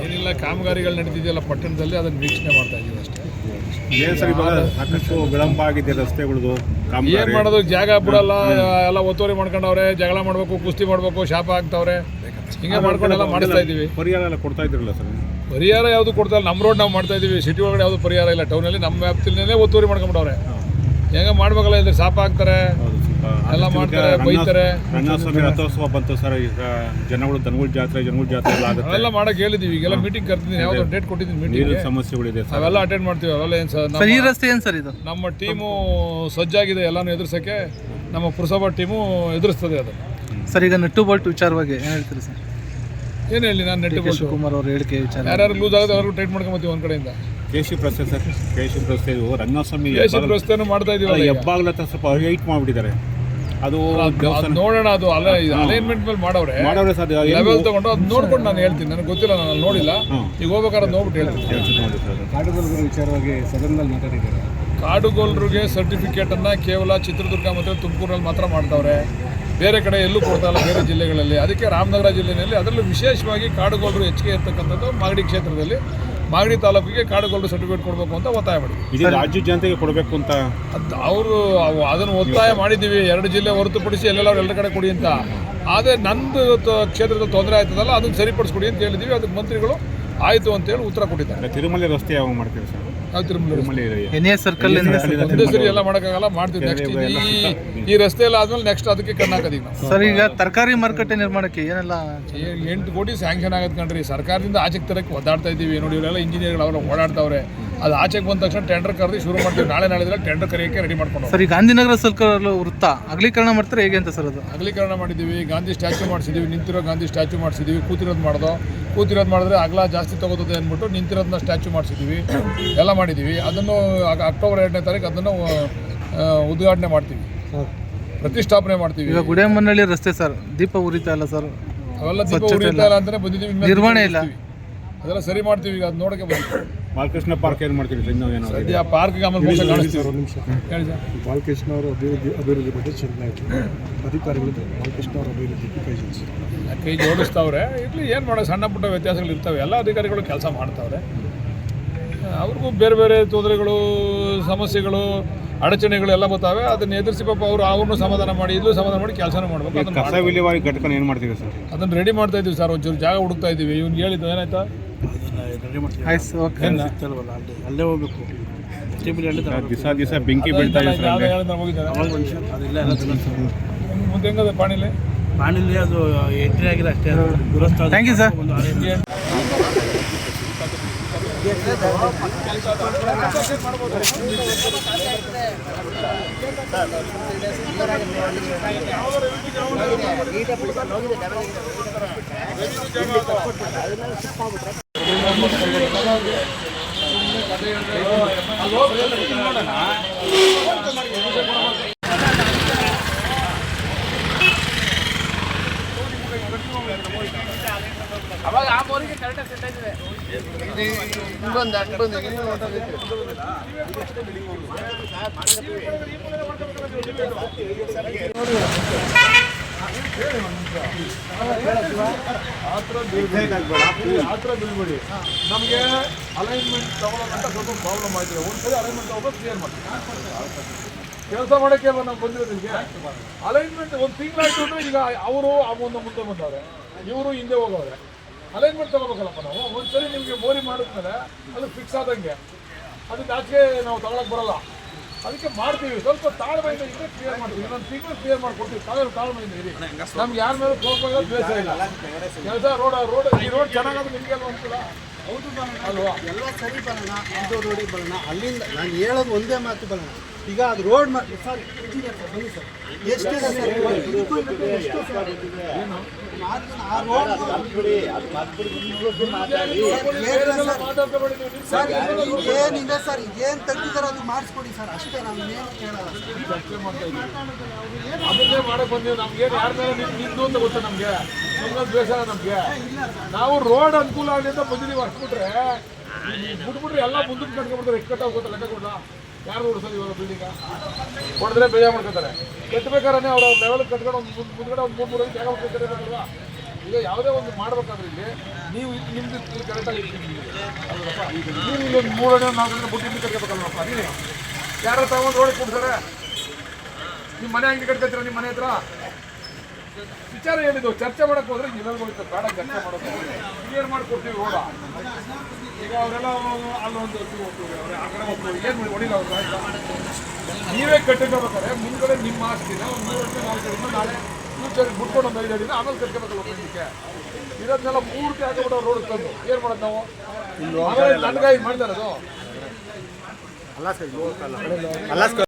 ಏನಿಲ್ಲ, ಕಾಮಗಾರಿಗಳು ನಡೀತಿದೆಯಲ್ಲ ಪಟ್ಟಣದಲ್ಲಿ, ಅದನ್ನು ವೀಕ್ಷಣೆ ಮಾಡ್ತಾ ಇದ್ದೀವಿ ಅಷ್ಟೇ. ಏನು ಸರ್ ಇವಾಗ ಸಾಕಷ್ಟು ವಿಳಂಬ ಆಗಿದೆ ರಸ್ತೆಗಳದು. ಏನು ಮಾಡೋದು, ಜಾಗ ಬಿಡಲ್ಲ, ಎಲ್ಲ ಒತ್ತುವರಿ ಮಾಡ್ಕೊಂಡವ್ರೆ, ಜಗಳ ಮಾಡಬೇಕು, ಕುಸ್ತಿ ಮಾಡಬೇಕು, ಶಾಪ ಹಾಕ್ತವ್ರೆ, ಹಿಂಗೆ ಮಾಡ್ಕೊಂಡೆಲ್ಲ ಮಾಡಿಸ್ತಾ ಇದ್ದೀವಿ. ಪರಿಹಾರ ಎಲ್ಲ ಕೊಡ್ತಾ ಇದ್ರಲ್ಲ ಸರ್? ಪರಿಹಾರ ಯಾವುದು ಕೊಡ್ತಾ ಇಲ್ಲ. ನಮ್ಮ ರೋಡ್ ನಾವು ಮಾಡ್ತಾ ಇದ್ದೀವಿ, ಸಿಟಿ ಒಳಗಡೆ ಯಾವುದು ಪರಿಹಾರ ಇಲ್ಲ. ಟೌನಲ್ಲಿ ನಮ್ಮ ವ್ಯಾಪ್ತಿಯಲ್ಲೇ ಒತ್ತುವರಿ ಮಾಡ್ಕೊಂಡ್ಬಿಟ್ಟವ್ರೆ. ಹೆಂಗೆ ಮಾಡ್ಬೇಕಲ್ಲ, ಇದ್ರೆ ಶಾಪ ಹಾಕ್ತಾರೆ, ಎಲ್ಲ ಮಾಡ್ತಾರೆ, ಬೈತಾರೆ. ರಂಗಸ್ವಾಮಿ ರಥೋತ್ಸವ ಬಂತು ಸರ್, ಈಗ ದನಗಳ ಜಾತ್ರೆ ಎಲ್ಲ ಆಗುತ್ತೆ. ಅವೆಲ್ಲ ಮಾಡಕ್ಕೆ ಹೇಳಿದ್ದೀವಿ. ಈಗೆಲ್ಲ ಮೀಟಿಂಗ್ ಕರ್ತಿದ್ದೀನಿ, ಯಾವ್ದು ಡೇಟ್ ಕೊಟ್ಟಿದ್ದೀನಿ ಮೀಟಿಂಗ್. ಸಮಸ್ಯೆಗಳಿದೆ ಅವೆಲ್ಲ ಅಟೆಂಡ್ ಮಾಡ್ತೀವಿ. ಅವೆಲ್ಲ ಏನು ಸರ್, ಈ ರಸ್ತೆ ಏನು ಸರ್ ಇದು? ನಮ್ಮ ಟೀಮು ಸಜ್ಜಾಗಿದೆ ಎಲ್ಲಾನು ಎದುರಿಸೋಕ್ಕೆ. ನಮ್ಮ ಪುರಸಭಾ ಟೀಮು ಎದುರಿಸ್ತದೆ ಅದು. ಸರ್ ಈಗ ನಟ್ಟು ಬೋಲ್ಟ್ ವಿಚಾರವಾಗಿ ಏನು ಹೇಳ್ತೀರಿ ಸರ್? ಏನು ಹೇಳಿ, ನಾನು ನೆಟ್ಟು ಶಿವಕುಮಾರ್ ಅವ್ರ ಹೇಳಿಕೆ ವಿಚಾರ, ಯಾರು ಲೂಸ್ ಆಗೋದು ಅವ್ರಿಗೂ ಟೈಟ್ ಮಾಡ್ಕೊಂಬತ್ತೀವಿ ಒಂದು ಕಡೆಯಿಂದ. KC ರಸ್ತೆ ಸರ್, KC ರಸ್ತೆ ರಂಗಸ್ವಾಮಿ ರಸ್ತೆನೂ ಮಾಡ್ತಾ ಇದೀವಿ. ಹೆಬ್ಬಾಗ್ಲ ಹತ್ರ ಸ್ವಲ್ಪ ಹೈಟ್ ಮಾಡಿಬಿಟ್ಟಿದ್ದಾರೆ. ಅದು ನೋಡೋಣ, ಅದು ಅಲೈನ್ಮೆಂಟ್ ಮೇಲೆ ಮಾಡವ್ರೆ ಸರ್. ಲೆವೆಲ್ ತಗೊಂಡು ಅದು ನೋಡ್ಕೊಂಡು ನಾನು ಹೇಳ್ತೀನಿ. ನನಗೆ ಗೊತ್ತಿಲ್ಲ, ನಾನು ನೋಡಿಲ್ಲ. ಈಗ ಹೋಗ್ಬೇಕಾದ್ರೆ ನೋಡ್ಬಿಟ್ಟು ಹೇಳ್ತೀನಿ. ಕಾಡುಗೊಲ್ಲರ ವಿಚಾರವಾಗಿ ಸದನದಲ್ಲಿ ಮಾತಾಡಿದ್ದಾರೆ. ಕಾಡುಗೊಲ್ಲರಿಗೆ ಸರ್ಟಿಫಿಕೇಟನ್ನು ಕೇವಲ ಚಿತ್ರದುರ್ಗ ಮತ್ತು ತುಮಕೂರಲ್ಲಿ ಮಾತ್ರ ಮಾಡ್ತಾವ್ರೆ, ಬೇರೆ ಕಡೆ ಎಲ್ಲೂ ಕೊಡ್ತಾ ಇಲ್ಲ, ಬೇರೆ ಜಿಲ್ಲೆಗಳಲ್ಲಿ. ಅದಕ್ಕೆ ರಾಮನಗರ ಜಿಲ್ಲೆಯಲ್ಲಿ ಅದರಲ್ಲೂ ವಿಶೇಷವಾಗಿ ಕಾಡುಗೊಲ್ಲರು ಹೆಚ್ಚಿಗೆ ಇರ್ತಕ್ಕಂಥದ್ದು ಮಾಗಡಿ ಕ್ಷೇತ್ರದಲ್ಲಿ, ಮಾಗಡಿ ತಾಲೂಕಿಗೆ ಕಾಡುಗೊಲ್ಲರು ಸರ್ಟಿಫಿಕೇಟ್ ಕೊಡಬೇಕು ಅಂತ ಒತ್ತಾಯ ಮಾಡಿದ್ವಿ. ಇದು ರಾಜ್ಯ ಜನತೆಗೆ ಕೊಡಬೇಕು ಅಂತ ಅವರು ಅದನ್ನು ಒತ್ತಾಯ ಮಾಡಿದ್ದೀವಿ. 2 ಜಿಲ್ಲೆ ಹೊರತುಪಡಿಸಿ ಎಲ್ಲ ಕಡೆ ಕೊಡಿ ಅಂತ. ಆದರೆ ನಂದು ಕ್ಷೇತ್ರದ ತೊಂದರೆ ಆಯ್ತದಲ್ಲ, ಅದನ್ನು ಸರಿಪಡಿಸ್ಕೊಡಿ ಅಂತ ಹೇಳಿದ್ದೀವಿ. ಅದಕ್ಕೆ ಮಂತ್ರಿಗಳು ಆಯಿತು ಅಂತೇಳಿ ಉತ್ತರ ಕೊಟ್ಟಿದ್ದಾರೆ. ತಿರುಮಲೆ ರಸ್ತೆ ಯಾವಾಗ ಮಾಡ್ತೀವಿ ಸರ್? ತಿರುಮಲೆ ಸರ್ಕಲ್ ಒಂದೇ ಸರಿ ಎಲ್ಲ ಮಾಡೋಕ್ಕಾಗಲ್ಲ, ಮಾಡ್ತೀವಿ. ನೆಕ್ಸ್ಟ್ ಈ ರಸ್ತೆ ಎಲ್ಲ ಆದ್ಮೇಲೆ ನೆಕ್ಸ್ಟ್ ಅದಕ್ಕೆ ಕಣ್ಣಾಕದೀವಿ ನಾವು. ಸರ್ ಈಗ ತರಕಾರಿ ಮಾರುಕಟ್ಟೆ ನಿರ್ಮಾಣಕ್ಕೆ ಏನೆಲ್ಲ 8 ಕೋಟಿ ಸ್ಯಾಂಕ್ಷನ್ ಆಗತ್ತೆ ಕಣ್ರಿ. ಸರ್ಕಾರದಿಂದ ಆಚೆಗೆ ತರಕ್ಕೆ ಒದ್ದಾಡ್ತಾ ಇದ್ದೀವಿ. ನೋಡಿ, ಇವರೆಲ್ಲ ಇಂಜಿನಿಯರ್ಗಳು ಅವರ ಓಡಾಡ್ತಾವ್ರೆ. ಅದು ಆಚೆಗೆ ಬಂದ ತಕ್ಷಣ ಟೆಂಡರ್ ಕರೆದು ಶುರು ಮಾಡ್ತೀವಿ. ನಾಳೆ ಟೆಂಡರ್ ಕರೆಯೋಕ್ಕೆ ರೆಡಿ ಮಾಡ್ಕೊಂಡು. ಸರ್ ಈ ಗಾಂಧಿನಗರ ಸರ್ಕಲ್ ವೃತ್ತ ಅಗಲೀಕರಣ ಮಾಡ್ತಾರೆ ಹೇಗೆ ಅಂತ ಸರ್? ಅದು ಅಗಲೀಕರಣ ಮಾಡಿದ್ದೀವಿ. ಗಾಂಧಿ ಸ್ಟ್ಯಾಚ್ಯೂ ಮಾಡಿಸಿದ್ದೀವಿ, ನಿಂತಿರೋ ಗಾಂಧಿ ಸ್ಟ್ಯಾಚ್ಯೂ ಮಾಡಿಸಿದ್ದೀವಿ. ಕೂತಿರೋದು ಮಾಡಿದ್ರೆ ಅಗಲ ಜಾಸ್ತಿ ತಗೋತದೆ ಅಂದ್ಬಿಟ್ಟು ನಿಂತಿರೋದನ್ನ ಸ್ಟ್ಯಾಚ್ಯೂ ಮಾಡಿಸಿದ್ದೀವಿ, ಎಲ್ಲ ಮಾಡಿದ್ದೀವಿ. ಅದನ್ನು ಅಕ್ಟೋಬರ್ 2ನೇ ತಾರೀಕು ಅದನ್ನು ಉದ್ಘಾಟನೆ ಮಾಡ್ತೀವಿ, ಪ್ರತಿಷ್ಠಾಪನೆ ಮಾಡ್ತೀವಿ. ಈಗ ಗುಡಿಯಮ್ಮನಹಳ್ಳಿ ರಸ್ತೆ ಸರ್ ದೀಪ ಉರಿತಾ ಇಲ್ಲ ಸರ್? ಅವೆಲ್ಲ ದೀಪ ಉರಿತಾ ಇಲ್ಲ ಅಂತಲೇ ಬಂದಿದ್ದೀವಿ. ನಿರ್ವಹಣೆ ಇಲ್ಲ, ಅದೆಲ್ಲ ಸರಿ ಮಾಡ್ತೀವಿ. ಈಗ ಅದು ನೋಡೋಕ್ಕೆ ಬಂದಿದ್ದೀವಿ. ಬಾಲಕೃಷ್ಣ ಪಾರ್ಕ್ ಏನು ಮಾಡ್ತೀವಿ ಸದ್ಯ ಪಾರ್ಕ್ಗೆ ಆಮೇಲೆ ಮುಂದೆ ಕಾಣಿಸ್ತೀವಿ. ಹೇಳಿ ಸರ್. ಬಾಲಕೃಷ್ಣ ಅವರ ಅಭಿವೃದ್ಧಿ ಬಗ್ಗೆ ಚಿಂತನೆ ಆಯಿತು. ಅಧಿಕಾರಿಗಳು ಬಾಲಕೃಷ್ಣ ಅವರ ಅಭಿವೃದ್ಧಿಗೆ ಕೈ ಜೋಡಿಸ್ತಾವ್ರೆ. ಇರಲಿ, ಏನು ಮಾಡೋ, ಸಣ್ಣ ಪುಟ್ಟ ವ್ಯತ್ಯಾಸಗಳು ಇರ್ತವೆ. ಎಲ್ಲ ಅಧಿಕಾರಿಗಳು ಕೆಲಸ ಮಾಡ್ತಾವ್ರೆ. ಅವ್ರಿಗೂ ಬೇರೆ ಬೇರೆ ತೊಂದರೆಗಳು, ಸಮಸ್ಯೆಗಳು, ಅಡಚಣೆಗಳು ಎಲ್ಲ ಬರ್ತಾವೆ. ಅದನ್ನು ಎದುರಿಸಿ ಪಾಪ ಅವ್ರನ್ನೂ ಸಮಾಧಾನ ಮಾಡಿ, ಇಲ್ಲೂ ಸಮಾಧಾನ ಮಾಡಿ ಕೆಲಸನೂ ಮಾಡಬೇಕು. ಕಸ ವಿಲೇವಾರಿ ಘಟಕ ಏನು ಮಾಡ್ತೀವಿ ಸರ್? ಅದನ್ನು ರೆಡಿ ಮಾಡ್ತಾ ಇದ್ದೀವಿ ಸರ್. ಒಂಚೂರು ಜಾಗ ಹುಡುಕ್ತಾ ಇದ್ದೀವಿ. ಇವ್ನಿಗೆ ಹೇಳಿದ್ದು ಏನಾಯ್ತಾ? ಅಲ್ಲೇ ಹೋಗ್ಬೇಕು. ದಿವಸ ಬೆಂಕಿ ಬೀಳ್ತಾ ಇದೆ ಮುಂದೆ ಹೆಂಗದ ಪಾಣಿಲಿ ಅದು ಎಂಟ್ರಿ ಆಗಿದೆ ಅಷ್ಟೇ. Thank you sir. ಅವಾಗ ಆ ಬೋರಿಗೆ ಕರೆಕ್ಟಾಗಿ ಸೆಟ್ ಆಗಿದೆ. ಇನ್ನೊಂದು ಅಷ್ಟು ಬಂದು ಬೀಳ್ಬೇಡಿ. ನಮಗೆ ಅಲೈನ್ಮೆಂಟ್ ತಗೊಳ್ಳೋದಂತ ಸ್ವಲ್ಪ ಪ್ರಾಬ್ಲಮ್ ಆಯ್ತದೆ. ಒಂದ್ಸರಿ ಅಲೈನ್ಮೆಂಟ್ ತಗೊಂಡು ಕ್ಲಿಯರ್ ಮಾಡ್ತೀವಿ. ಕೆಲಸ ಮಾಡೋಕ್ಕೆ ಅಲ್ವ ನಾವು ಬಂದಿರೋದಿಗೆ. ಅಲೈನ್ಮೆಂಟ್ ಒಂದು ತಿಂಗಳಾಯ್ತು ಅಂದರೆ ಈಗ ಅವರು ಮುಂದೆ ಬಂದವ್ರೆ, ಇವರು ಹಿಂದೆ ಹೋಗವ್ರೆ. ಅಲೈನ್ಮೆಂಟ್ ತಗೋಬೇಕಲ್ಲಪ್ಪ ನಾವು. ಒಂದ್ಸರಿ ನಿಮಗೆ ಮೋರಿ ಮಾಡಿದ್ಮೇಲೆ ಅದು ಫಿಕ್ಸ್ ಆದಂಗೆ, ಅದಕ್ಕೆ ಆಚೆಗೆ ನಾವು ತಗೊಳಕ್ಕೆ ಬರಲ್ಲ. ಅದಕ್ಕೆ ಮಾಡ್ತೀವಿ. ಸ್ವಲ್ಪ ತಾಳ್ಮೆಯಿಂದ ಇದ್ರೆ ಕ್ಲಿಯರ್ ಮಾಡ್ತೀವಿ. ಇನ್ನೊಂದು ತಿಂಗಳು ಕ್ಲಿಯರ್ ಮಾಡ್ಕೊಡ್ತೀವಿ. ತಾಳ್ಮೆಯಿಂದ ಇರಿ. ನಮ್ಗೆ ಯಾರ ಮೇಲೆ ಕೋಪ ಇಲ್ಲ, ದ್ವೇಷ ಇಲ್ಲ. ಕೆಲಸ ಈ ರೋಡ್ ಚೆನ್ನಾಗಾದ್ರೆ ನಿಮಗೆ ಅಲ್ವ ಅನ್ಸಲ್ಲ? ಹೌದು ಬರೋಣ ಅಲ್ವಾ? ಎಲ್ಲ ಸರಿ ಬರೋಣ, ಇದು ರೋಡಿಗೆ ಬರೋಣ. ಅಲ್ಲಿಂದ ನಾನು ಹೇಳೋದು ಒಂದೇ ಮಾತು ಬರೋಣ. ಈಗ ಅದು ರೋಡ್ ಸರ್ ಇಂಜಿನಿಯರ್ ಸರ್ ಬನ್ನಿ ಸರ್. ಎಷ್ಟಿದೆ ಸರ್ ಇದಕ್ಕೂ ಎಷ್ಟು ಸರ್? ಆ ರೋಡ್ ಸರ್ ಏನಿದೆ ಸರ್, ಏನು ತೆಗ್ದಿದ್ದಾರೆ ಅದು ಮಾಡಿಸ್ಕೊಡಿ ಸರ್, ಅಷ್ಟೇ. ನಾವು ಏನು ಕೇಳಲ್ಲ. ಅದನ್ನೇ ಮಾಡಕ್ಕೆ ಬಂದೀವಿ. ನಮ್ಗೇನು ಯಾರ ಮೇಲೆ ನಿಂದು ಅಂತ ಗೊತ್ತಾ? ನಮಗೆ ಸುಮ್ಮನೆ ದ್ವೇಷ. ನಮಗೆ ನಾವು ರೋಡ್ ಅನುಕೂಲ ಆಗಲಿ ಅಂತ ಬಂದಿದ್ದೀವಿ. ಅಷ್ಟ್ಬಿಟ್ರೆ ಬಿಟ್ಬಿಟ್ರೆ ಎಲ್ಲ ಮುಂದಕ್ಕೆ ಕಟ್ಕೊಂಡ್ಬಿಡ್ತಾರೆ. ಎಷ್ಟು ಕಟ್ಟಾಗ ಗೊತ್ತಾ? ಲೆಕ್ಕ ಕೊಡಲ್ಲ. ಯಾರು ಓಡಿಸೋದು ಇವಾಗ ಬಿಲ್ಡಿಂಗ ಹೊಡೆದ್ರೆ ಬೇಜಾರು ಮಾಡ್ಕೊತಾರೆ. ಕಟ್ಟಬೇಕಾದ್ರೆ ಅವ್ರ ಲೆವೆಲ್ ಕಟ್ಕೊಂಡು ಮುಂದ್ಗಡೆ ಒಂದು 3-3 ಜಾಗ ಬಿಟ್ಟಿರ್ತಾರಲ್ವಾ? ಈಗ ಯಾವುದೇ ಒಂದು ಮಾಡ್ಬೇಕಾದ್ರೆ ಇಲ್ಲಿ ನೀವು ನಿಮ್ದು ಇಲ್ಲಿ ಕರೆಕ್ಟಾಗಿ ಅಲ್ಲಪ್ಪ ಈಗ ನೀವು ಇಲ್ಲೊಂದು 3 ಅಡಿ 4 ಅಡಿ ಬುಟ್ಟಿ ಇಲ್ಲಿ ಕಟ್ಕೋಬೇಕಲ್ಲಪ್ಪ ನೀನು ಯಾರು ತಗೊಂಡು ರೋಡ್ ಕೊಡ್ತಾರೆ ನಿಮ್ಮ ಮನೆ ಅಂಗಡಿ ಕಟ್ಕೊತೀರ ನಿಮ್ಮ ಮನೆ ಹತ್ರ ವಿಚಾರ ಏನಿದು ಚರ್ಚೆ ಮಾಡಕ್ಕೆ ಹೋದ್ರೆ ಎಲ್ಲರಿಗೂ ಬೇಡ ಚರ್ಚೆ ಮಾಡೋದು ಕ್ಲಿಯರ್ ಮಾಡಿಕೊಡ್ತೀವಿ ರೋಡ ಈಗ ಅವರೆಲ್ಲ ಅಲ್ಲೊಂದು ಆ ಕಡೆ ಹೋಗ್ತೀವಿ ಏನು ಮಾಡಿ ಹೊಡಿಲ್ಲ ಅವ್ರು ಆಯ್ತಾ ನೀವೇ ಕಟ್ಟಿಕೋಬೇಕಾದ್ರೆ ಮುಂದ್ಗಡೆ ನಿಮ್ಮ ಆಸ್ತಿನ ಒಂದು 3 ವರ್ಷ 4 ವರ್ಷ ನಾಳೆ ಫ್ಯೂಚರ್ ಬಿಟ್ಕೊಂಡು ಒಂದು 5 ಅಡಿನ ಆಮೇಲೆ ಕಟ್ಕೋಬೇಕಲ್ಲ ಇದಕ್ಕೆ ಇರೋದನ್ನೆಲ್ಲ ಪೂರ್ತಿ ಹಾಕಿಬಿಟ್ಟು ರೋಡ್ ತಂದು ಏನು ಮಾಡೋದು ನಾವು ಆಮೇಲೆ ನನಗಾಗಿ ಮಾಡ್ತಾರೆ ಅದು